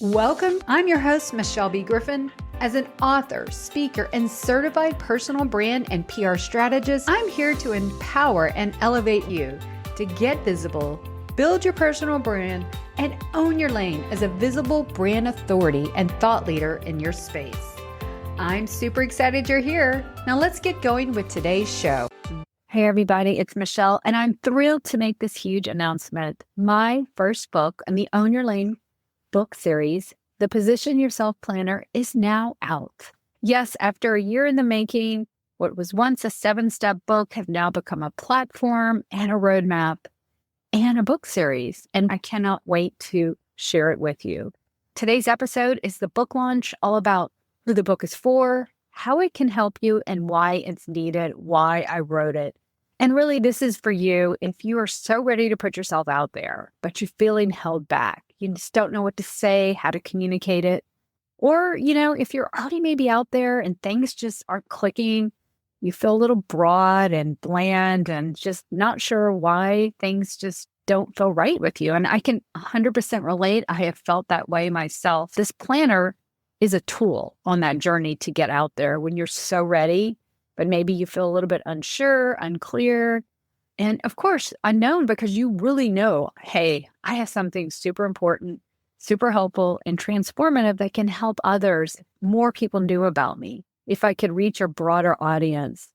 Welcome. I'm your host, Michelle B. Griffin. As an author, speaker, and certified personal brand and PR strategist, I'm here to empower and elevate you to get visible, build your personal brand, and own your lane as a visible brand authority and thought leader in your space. I'm super excited you're here. Now let's get going with today's show. Hey everybody, it's Michelle, and I'm thrilled to make this huge announcement. My first book in the Own Your L.A.N.E book series, The Position Yourself Planner, is now out. Yes, after a year in the making, what was once a 7-step book have now become a platform and a roadmap and a book series, and I cannot wait to share it with you. Today's episode is the book launch, all about who the book is for, how it can help you, and why it's needed, why I wrote it. And really, this is for you if you are so ready to put yourself out there, but you're feeling held back. You just don't know what to say, how to communicate it. Or, if you're already maybe out there and things just aren't clicking, you feel a little broad and bland and just not sure why things just don't feel right with you. And I can 100% relate. I have felt that way myself. This planner is a tool on that journey to get out there when you're so ready, but maybe you feel a little bit unsure, unclear. And of course, unknown, because you really know, hey, I have something super important, super helpful, and transformative that can help others, more people knew about me, if I could reach a broader audience.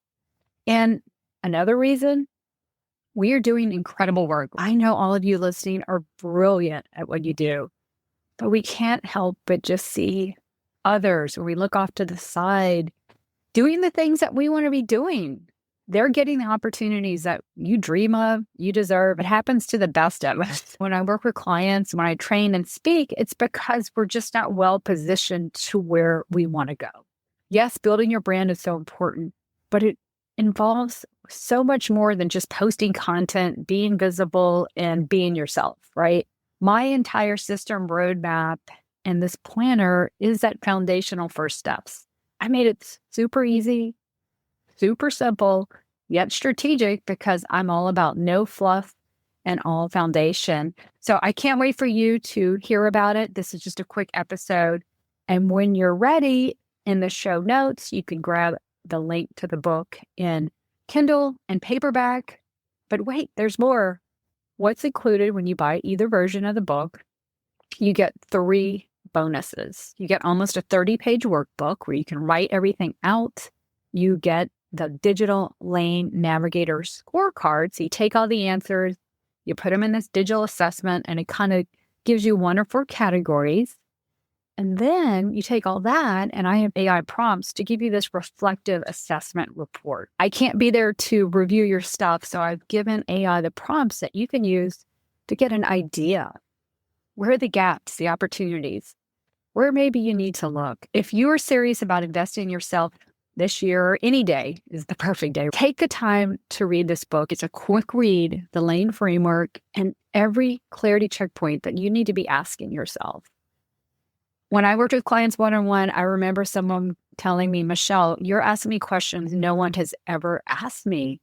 And another reason, we are doing incredible work. I know all of you listening are brilliant at what you do, but we can't help but just see others when we look off to the side doing the things that we want to be doing. They're getting the opportunities that you dream of, you deserve. It happens to the best of us. When I work with clients, when I train and speak, it's because we're just not well positioned to where we want to go. Yes, building your brand is so important, but it involves so much more than just posting content, being visible, and being yourself, right? My entire system roadmap and this planner is that foundational first steps. I made it super easy, super simple, yet strategic, because I'm all about no fluff and all foundation. So I can't wait for you to hear about it. This is just a quick episode. And when you're ready, in the show notes, you can grab the link to the book in Kindle and paperback. But wait, there's more. What's included when you buy either version of the book? You get 3 bonuses. You get almost a 30-page workbook where you can write everything out. You get the digital lane navigator scorecard. So you take all the answers, you put them in this digital assessment, and it kind of gives you 1 or 4 categories. And then you take all that, and I have AI prompts to give you this reflective assessment report. I can't be there to review your stuff, so I've given AI the prompts that you can use to get an idea. Where are the gaps, the opportunities? Where maybe you need to look? If you are serious about investing in yourself this year, or any day is the perfect day, take the time to read this book. It's a quick read, the L.A.N.E framework, and every clarity checkpoint that you need to be asking yourself. When I worked with clients one-on-one, I remember someone telling me, Michelle, you're asking me questions no one has ever asked me.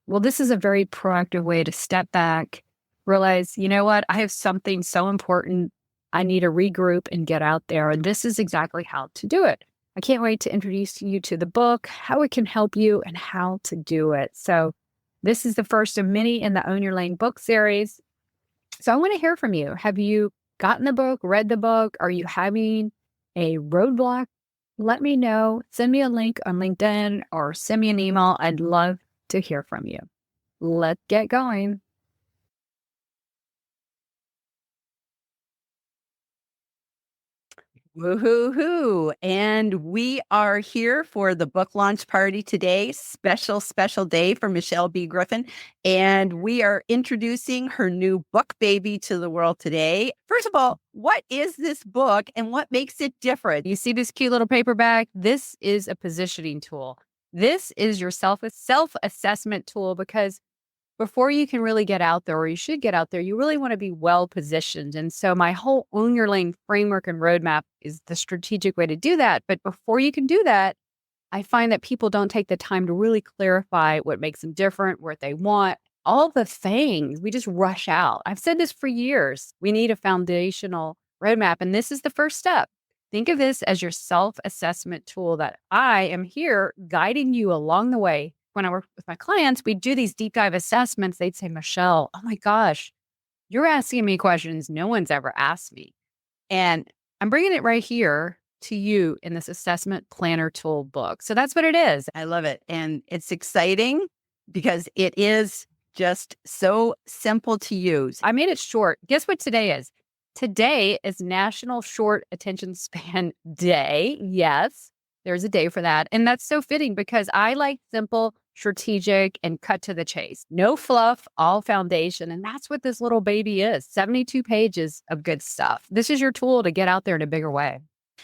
Well, this is a very proactive way to step back, realize, you know what, I have something so important. I need to regroup and get out there. And this is exactly how to do it. I can't wait to introduce you to the book, how it can help you, and how to do it. So this is the first of many in the Own Your L.A.N.E book series. So I want to hear from you. Have you gotten the book, read the book? Are you having a roadblock? Let me know. Send me a link on LinkedIn or send me an email. I'd love to hear from you. Let's get going. Woohoo! And we are here for the book launch party today. Special day for Michelle B. Griffin. And we are introducing her new book baby to the world today. First of all, what is this book and what makes it different? You see this cute little paperback? This is a positioning tool. This is your self-assessment tool, because before you can really get out there, or you should get out there, you really want to be well positioned. And so my whole Own Your L.A.N.E framework and roadmap is the strategic way to do that. But before you can do that, I find that people don't take the time to really clarify what makes them different, what they want, all the things. We just rush out. I've said this for years. We need a foundational roadmap. And this is the first step. Think of this as your self-assessment tool that I am here guiding you along the way. When I work with my clients, we do these deep dive assessments. They'd say, Michelle, oh my gosh, you're asking me questions no one's ever asked me. And I'm bringing it right here to you in this assessment planner tool book. So that's what it is. I love it. And it's exciting because it is just so simple to use. I made it short. Guess what today is? Today is National Short Attention Span Day. Yes, there's a day for that. And that's so fitting because I like simple, strategic, and cut to the chase. No fluff, all foundation. And that's what this little baby is. 72 pages of good stuff. This is your tool to get out there in a bigger way.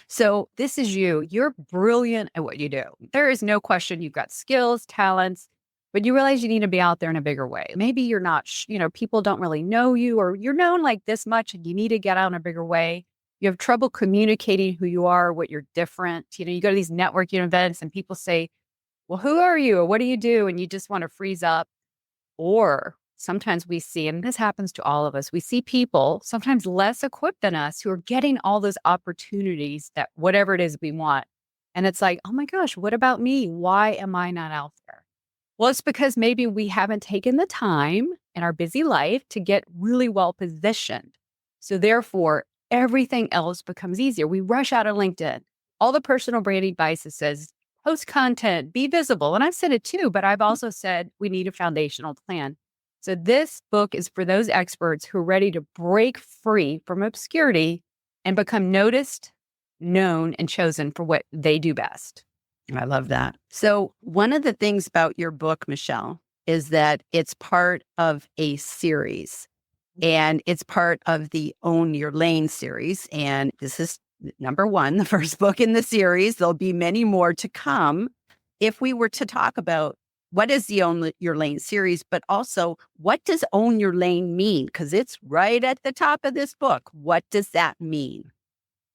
So this is you. You're brilliant at what you do. There is no question you've got skills, talents, but you realize you need to be out there in a bigger way. Maybe you're not, people don't really know you, or you're known like this much and you need to get out in a bigger way. You have trouble communicating who you are, what you're different. You go to these networking events and people say, well, who are you? Or what do you do? And you just want to freeze up. Or sometimes we see, and this happens to all of us, we see people sometimes less equipped than us who are getting all those opportunities that whatever it is we want. And it's like, oh my gosh, what about me? Why am I not out there? Well, it's because maybe we haven't taken the time in our busy life to get really well positioned. So therefore, everything else becomes easier. We rush out of LinkedIn. All the personal branding advice says, post content, be visible. And I've said it too, but I've also said we need a foundational plan. So this book is for those experts who are ready to break free from obscurity and become noticed, known, and chosen for what they do best. I love that. So one of the things about your book, Michelle, is that it's part of a series, and it's part of the Own Your L.A.N.E series. And this is number one, the first book in the series. There'll be many more to come. If we were to talk about what is the Own Your L.A.N E series, but also what does Own Your L.A.N E mean? Because it's right at the top of this book. What does that mean?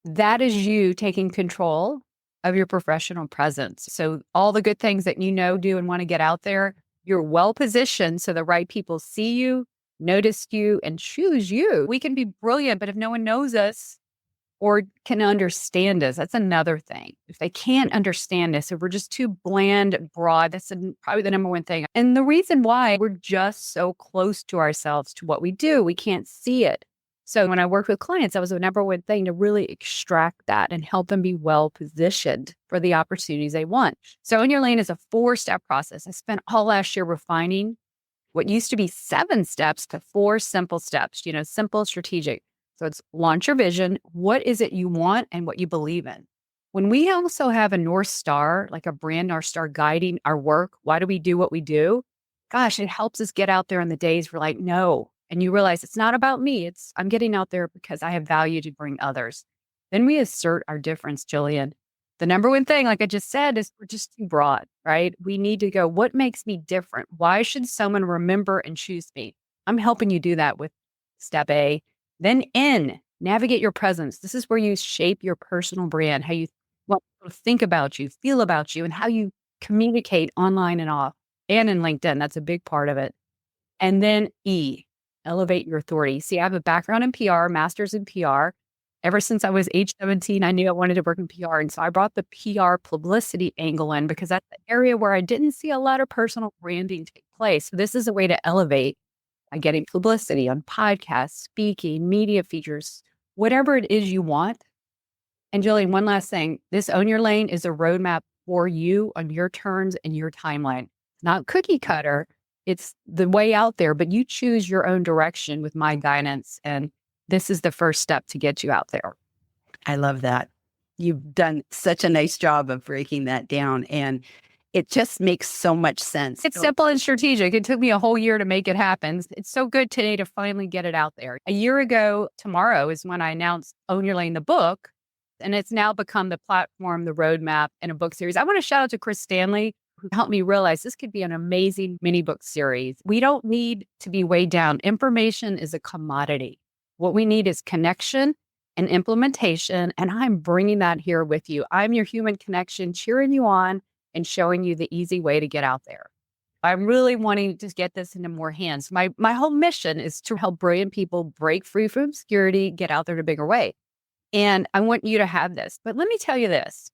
That is you taking control of your professional presence. So all the good things that do and want to get out there, you're well positioned so the right people see you, notice you, and choose you. We can be brilliant, but if no one knows us or can understand us, that's another thing. If they can't understand us, if we're just too bland, broad, that's probably the number one thing. And the reason why we're just so close to ourselves, to what we do, we can't see it. So when I worked with clients, that was the number one thing, to really extract that and help them be well positioned for the opportunities they want. So Own Your L.A.N E is a 4-step process. I spent all last year refining what used to be 7 steps to 4 simple steps, simple, strategic. So it's launch your vision. What is it you want and what you believe in? When we also have a North Star, like a brand North Star guiding our work, why do we do what we do? Gosh, it helps us get out there in the days we're like, no. And you realize it's not about me. I'm getting out there because I have value to bring others. Then we assert our difference, Jillian. The number one thing, like I just said, is we're just too broad, right? We need to go, what makes me different? Why should someone remember and choose me? I'm helping you do that with step A. Then N, navigate your presence. This is where you shape your personal brand, how you want people to think about you, feel about you, and how you communicate online and off, and in LinkedIn. That's a big part of it. And then E, elevate your authority. See, I have a background in PR, master's in PR. Ever since I was age 17, I knew I wanted to work in PR. And so I brought the PR publicity angle in because that's the area where I didn't see a lot of personal branding take place. So this is a way to elevate by getting publicity on podcasts, speaking, media features, whatever it is you want. And Jillian, one last thing. This Own Your L.A.N E is a roadmap for you on your terms and your timeline. Not cookie cutter. It's the way out there, but you choose your own direction with my guidance. And this is the first step to get you out there. I love that. You've done such a nice job of breaking that down. And it just makes so much sense. It's simple and strategic. It took me a whole year to make it happen. It's so good today to finally get it out there. A year ago, tomorrow is when I announced Own Your L.A.N E, the book. And it's now become the platform, the roadmap, and a book series. I want to shout out to Chris Stanley, who helped me realize this could be an amazing mini book series. We don't need to be weighed down. Information is a commodity. What we need is connection and implementation. And I'm bringing that here with you. I'm your human connection, cheering you on and showing you the easy way to get out there. I'm really wanting to get this into more hands. My whole mission is to help brilliant people break free from obscurity, get out there in a bigger way. And I want you to have this. But let me tell you this.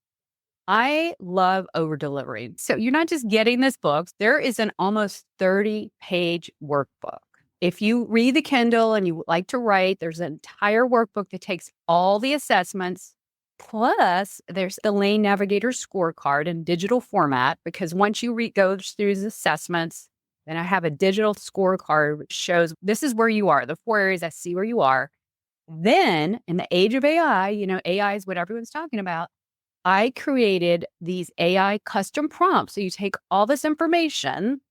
I love over delivering. So you're not just getting this book. There is an almost 30-page workbook. If you read the Kindle and you like to write, there's an entire workbook that takes all the assessments. Plus, there's the Lane Navigator scorecard in digital format, because once you go through the assessments, then I have a digital scorecard which shows this is where you are, the 4 areas I see where you are. Then in the age of AI, AI is what everyone's talking about. I created these AI custom prompts. So you take all this information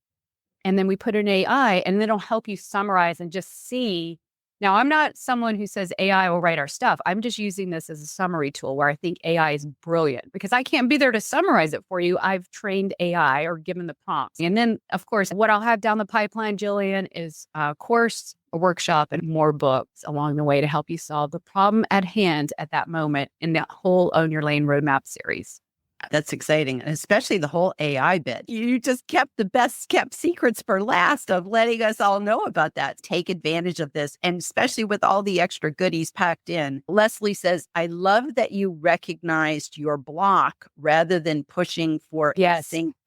and then we put an AI and it'll help you summarize and just see. Now, I'm not someone who says AI will write our stuff. I'm just using this as a summary tool where I think AI is brilliant because I can't be there to summarize it for you. I've trained AI or given the prompts. And then, of course, what I'll have down the pipeline, Jillian, is a course, a workshop, and more books along the way to help you solve the problem at hand at that moment in the whole Own Your Lane roadmap series. That's exciting, especially the whole AI bit. You just kept the best kept secrets for last of letting us all know about that. Take advantage of this, and especially with all the extra goodies packed in. Leslie says, I love that you recognized your block rather than pushing for a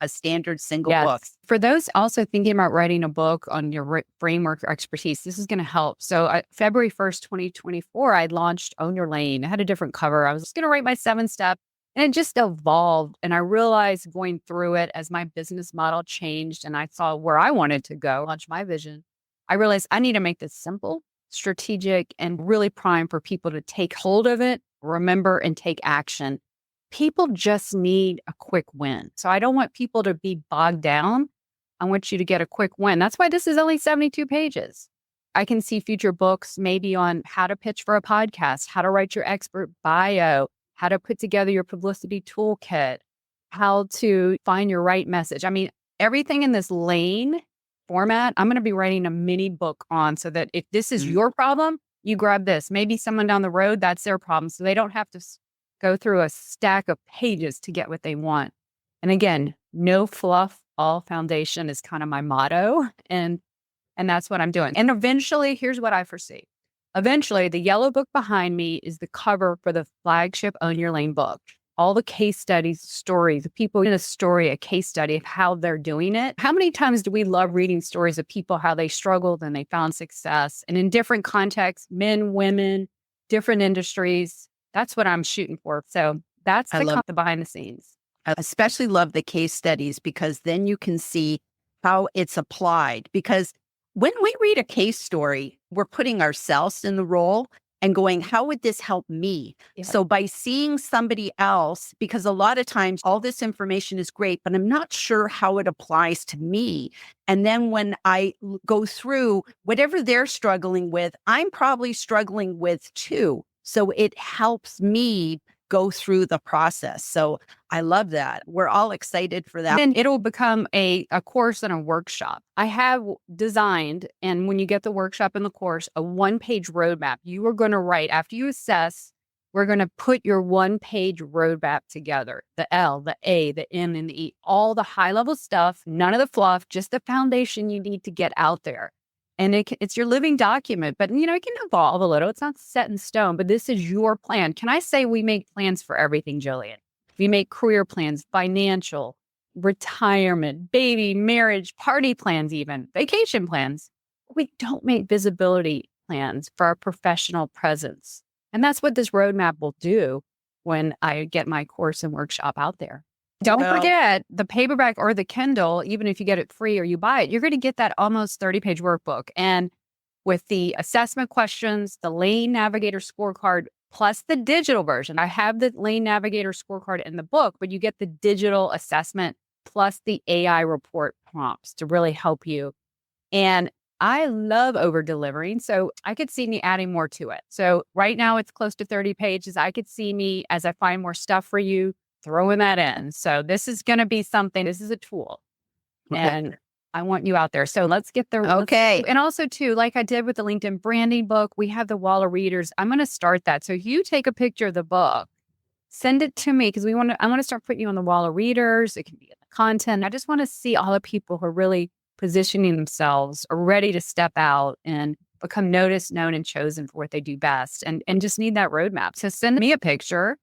standard single book. For those also thinking about writing a book on your framework or expertise, this is going to help. So February 1st, 2024, I launched Own Your Lane. I had a different cover. I was just going to write my 7-step. And it just evolved. And I realized going through it as my business model changed and I saw where I wanted to go, launch my vision. I realized I need to make this simple, strategic, and really prime for people to take hold of it, remember, and take action. People just need a quick win. So I don't want people to be bogged down. I want you to get a quick win. That's why this is only 72 pages. I can see future books maybe on how to pitch for a podcast, how to write your expert bio, how to put together your publicity toolkit, how to find your right message. I mean, everything in this lane format, I'm going to be writing a mini book on so that if this is your problem, you grab this. Maybe someone down the road, that's their problem. So they don't have to go through a stack of pages to get what they want. And again, no fluff, all foundation is kind of my motto. And that's what I'm doing. And eventually, here's what I foresee. Eventually, the yellow book behind me is the cover for the flagship Own Your Lane book. All the case studies, stories, the people in a story, a case study of how they're doing it. How many times do we love reading stories of people, how they struggled and they found success? And in different contexts, men, women, different industries. That's what I'm shooting for. So that's the behind the scenes. I especially love the case studies because then you can see how it's applied. Because when we read a case story, we're putting ourselves in the role and going, how would this help me? Yeah. So by seeing somebody else, because a lot of times all this information is great, but I'm not sure how it applies to me. And then when I go through whatever they're struggling with, I'm probably struggling with too. So it helps me go through the process. So I love that. We're all excited for that. Then it'll become a course and a workshop. I have designed, and when you get the workshop and the course, a 1-page roadmap. You are going to write, after you assess, we're going to put your 1-page roadmap together. The L, the A, the N, and the E, all the high-level stuff, none of the fluff, just the foundation you need to get out there. And it's your living document, but it can evolve a little. It's not set in stone, but this is your plan. Can I say we make plans for everything, Jillian? We make career plans, financial, retirement, baby, marriage, party plans, even vacation plans. We don't make visibility plans for our professional presence. And that's what this roadmap will do when I get my course and workshop out there. Don't forget the paperback or the Kindle, even if you get it free or you buy it, you're going to get that almost 30-page workbook. And with the assessment questions, the Lane Navigator scorecard, plus the digital version. I have the Lane Navigator scorecard in the book, but you get the digital assessment plus the AI report prompts to really help you. And I love over delivering. So I could see me adding more to it. So right now it's close to 30 pages. I could see me, as I find more stuff for you, throwing that in. So this is going to be something, this is a tool. And I want you out there. So let's get there. Okay. And also too, like I did with the LinkedIn branding book, we have the wall of readers. I'm going to start that. So you take a picture of the book, send it to me because I want to start putting you on the wall of readers. It can be in the content. I just want to see all the people who are really positioning themselves, are ready to step out and become noticed, known, and chosen for what they do best and just need that roadmap. So send me a picture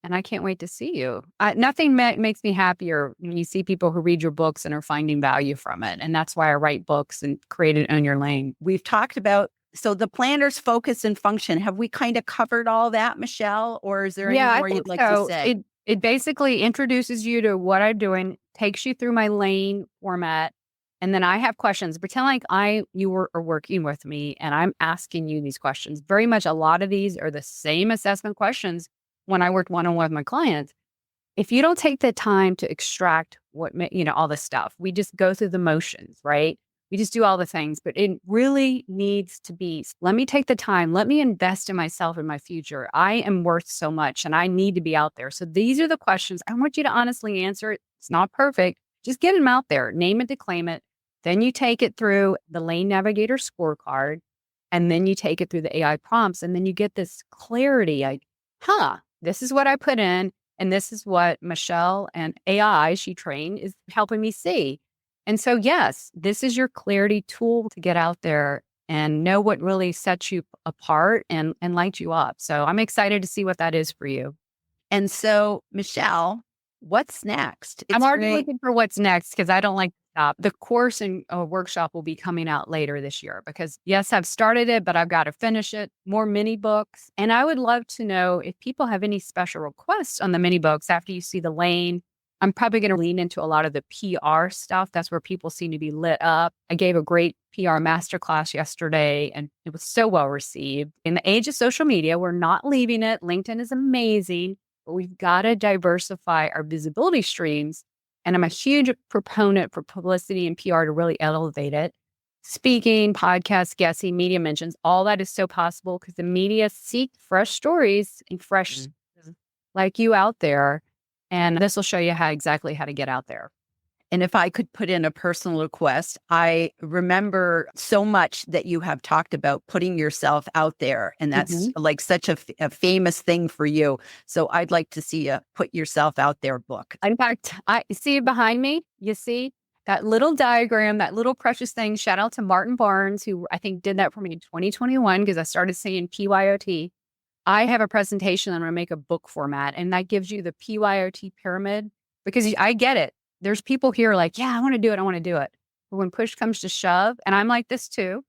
and I can't wait to see you. Nothing makes me happier when you see people who read your books and are finding value from it. And that's why I write books and created Own Your L.A.N.E. We've talked about, so the planner's focus and function. Have we kind of covered all that, Michelle? Or is there any I more think you'd like so. to say? It basically introduces you to what I'm doing, takes you through my lane format. And then I have questions. Pretend like you are working with me and I'm asking you these questions. Very much a lot of these are the same assessment questions when I worked one-on-one with my clients. If you don't take the time to extract all this stuff, we just go through the motions, right? We just do all the things, but it really needs to be, let me take the time, let me invest in myself and my future. I am worth so much and I need to be out there. So these are the questions I want you to honestly answer. It's not perfect. Just get them out there, name it to claim it. Then you take it through the Lane Navigator scorecard, and then you take it through the AI prompts, and then you get this clarity like, this is what I put in, and this is what Michelle and AI she trained is helping me see. And so, yes, this is your clarity tool to get out there and know what really sets you apart and lights you up. So I'm excited to see what that is for you. And so, Michelle, what's next? I'm already looking for what's next because I don't like to stop. The course and workshop will be coming out later this year because, yes, I've started it, but I've got to finish it. More mini books. And I would love to know if people have any special requests on the mini books after you see the lane. I'm probably going to lean into a lot of the PR stuff. That's where people seem to be lit up. I gave a great PR masterclass yesterday and it was so well received. In the age of social media, we're not leaving it. LinkedIn is amazing, but we've got to diversify our visibility streams. And I'm a huge proponent for publicity and PR to really elevate it. Speaking, podcasts, guessing, media mentions, all that is so possible because the media seek fresh stories and fresh like you out there. And this will show you exactly how to get out there. And if I could put in a personal request, I remember so much that you have talked about putting yourself out there. And that's like such a famous thing for you. So I'd like to see a put yourself out there book. In fact, I see behind me, you see that little diagram, that little precious thing. Shout out to Martin Barnes, who I think did that for me in 2021 because I started saying PYOT. I have a presentation I'm going to make a book format, and that gives you the PYOT pyramid because I get it. There's people here like, yeah, I want to do it. I want to do it. But when push comes to shove, and I'm like this too,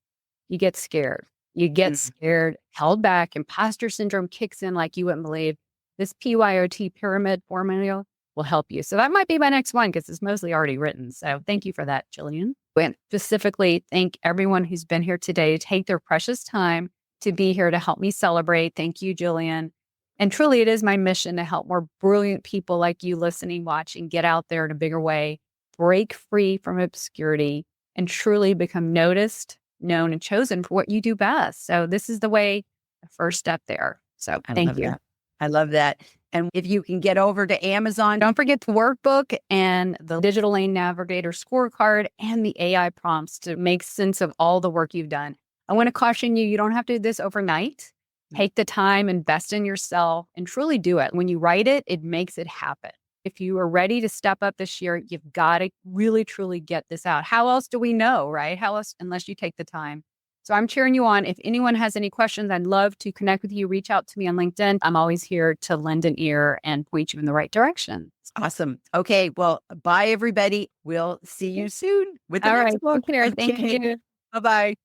you get scared. You get scared, held back, imposter syndrome kicks in like you wouldn't believe. This PYOT pyramid formula will help you. So that might be my next one because it's mostly already written. So thank you for that, Jillian. And specifically, thank everyone who's been here today to take their precious time to be here to help me celebrate. Thank you, Jillian. And truly, it is my mission to help more brilliant people like you listening, watching, get out there in a bigger way, break free from obscurity, and truly become noticed, known, and chosen for what you do best. So this is the first step there. So thank you. I love that. And if you can get over to Amazon, don't forget the workbook and the Digital Lane Navigator scorecard and the AI prompts to make sense of all the work you've done. I want to caution you, you don't have to do this overnight. Take the time, invest in yourself, and truly do it. When you write it, it makes it happen. If you are ready to step up this year, you've got to really, truly get this out. How else do we know, right? How else, unless you take the time. So I'm cheering you on. If anyone has any questions, I'd love to connect with you. Reach out to me on LinkedIn. I'm always here to lend an ear and point you in the right direction. Awesome. Okay. Well, bye, everybody. We'll see you soon with the next book. Thank you. Bye-bye.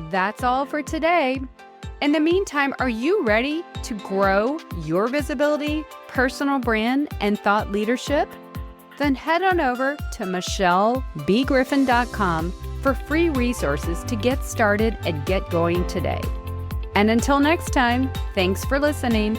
That's all for today. In the meantime, are you ready to grow your visibility, personal brand, and thought leadership? Then head on over to michellebgriffin.com for free resources to get started and get going today. And until next time, thanks for listening.